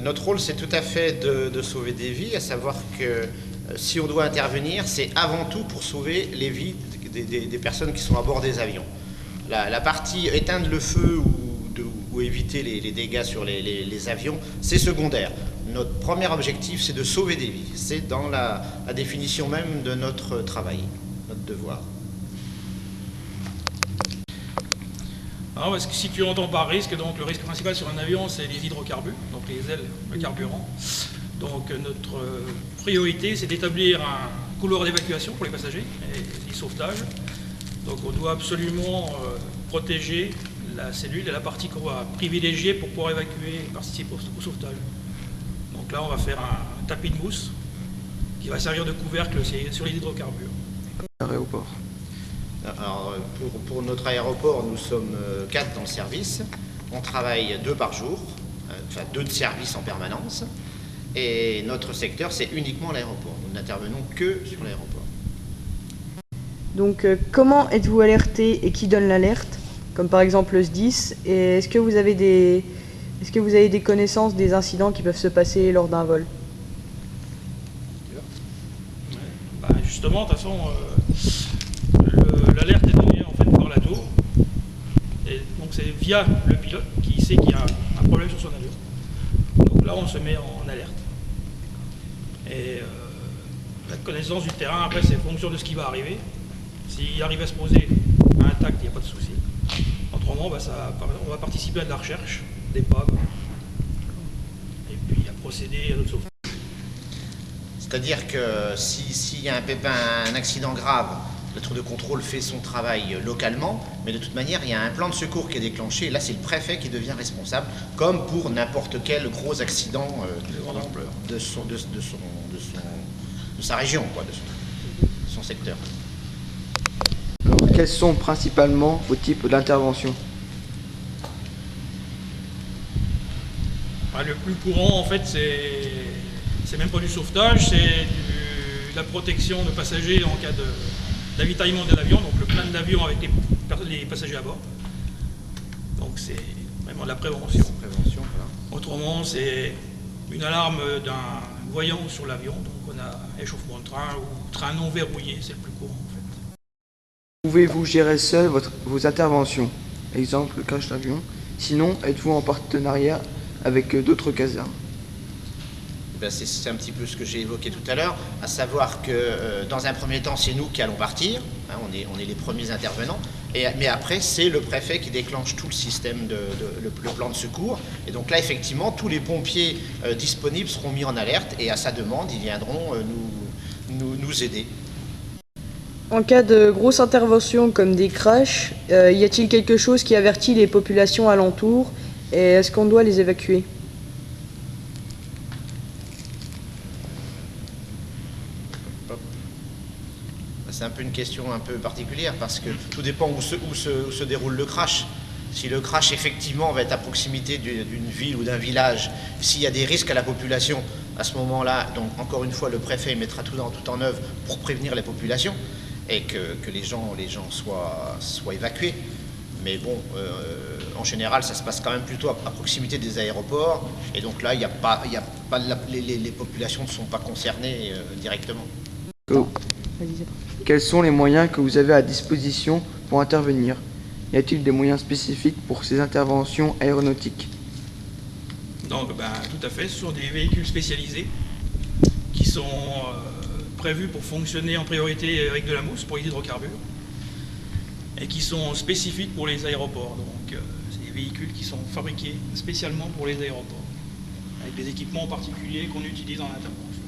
Notre rôle, c'est tout à fait de sauver des vies, à savoir que si on doit intervenir, c'est avant tout pour sauver les vies des personnes qui sont à bord des avions. La partie éteindre le feu ou éviter les dégâts sur les avions, c'est secondaire. Notre premier objectif, c'est de sauver des vies. C'est dans la définition même de notre travail, notre devoir. Alors, si tu entends par risque, donc le risque principal sur un avion, c'est les hydrocarbures, donc les ailes, le carburant. Donc notre priorité, c'est d'établir un couloir d'évacuation pour les passagers et du sauvetage. Donc on doit absolument protéger la cellule et la partie qu'on va privilégier pour pouvoir évacuer et participer au sauvetage. Donc là, on va faire un tapis de mousse qui va servir de couvercle sur les hydrocarbures. Aéroport. Alors, pour notre aéroport, nous sommes 4 dans le service. On travaille 2 par jour, enfin 2 de service en permanence. Et notre secteur, c'est uniquement l'aéroport. Nous n'intervenons que sur l'aéroport. Donc, comment êtes-vous alerté et qui donne l'alerte? Comme par exemple le SDIS. Et est-ce que vous avez des connaissances des incidents qui peuvent se passer lors d'un vol? Justement, de toute façon, l'alerte est donnée en fait par la tour. Et donc c'est via le pilote qui sait qu'il y a un problème sur son avion. Donc là, on se met en alerte. Et la connaissance du terrain, après, c'est en fonction de ce qui va arriver. S'il arrive à se poser intact, il n'y a pas de souci. Autrement, on va participer à de la recherche d'épave. Et puis à procéder à notre sauvetage. C'est-à-dire que s'il y a un pépin, un accident grave, la tour de contrôle fait son travail localement, mais de toute manière, il y a un plan de secours qui est déclenché, et là, c'est le préfet qui devient responsable, comme pour n'importe quel gros accident de sa région, quoi, de son secteur. Alors, quels sont principalement vos types d'intervention? Le plus courant, en fait, c'est même pas du sauvetage, c'est de la protection de passagers en cas d'avitaillement de l'avion, donc le plein de l'avion avec les passagers à bord. Donc c'est vraiment de la prévention. Voilà. Autrement, c'est une alarme d'un voyant sur l'avion, donc on a échauffement de train ou train non verrouillé, c'est le plus courant en fait. Pouvez-vous gérer seul vos interventions? Exemple, le crash d'avion. Sinon, êtes-vous en partenariat avec d'autres casernes? C'est un petit peu ce que j'ai évoqué tout à l'heure, à savoir que dans un premier temps, c'est nous qui allons partir, hein, on est les premiers intervenants, mais après, c'est le préfet qui déclenche tout le système, le plan de secours. Et donc là, effectivement, tous les pompiers disponibles seront mis en alerte et à sa demande, ils viendront nous aider. En cas de grosse intervention comme des crashs, y a-t-il quelque chose qui avertit les populations alentours et est-ce qu'on doit les évacuer? C'est un peu une question un peu particulière parce que tout dépend où se déroule le crash. Si le crash effectivement va être à proximité d'une ville ou d'un village, s'il y a des risques à la population, à ce moment-là, donc encore une fois, le préfet mettra tout en œuvre pour prévenir les populations et que les gens soient évacués. Mais bon, en général, ça se passe quand même plutôt à proximité des aéroports et donc là, les populations ne sont pas concernées directement. Quels sont les moyens que vous avez à disposition pour intervenir? Y a-t-il des moyens spécifiques pour ces interventions aéronautiques? Donc, tout à fait, ce sont des véhicules spécialisés qui sont prévus pour fonctionner en priorité avec de la mousse pour les hydrocarbures et qui sont spécifiques pour les aéroports. Donc, c'est des véhicules qui sont fabriqués spécialement pour les aéroports avec des équipements particuliers qu'on utilise en intervention.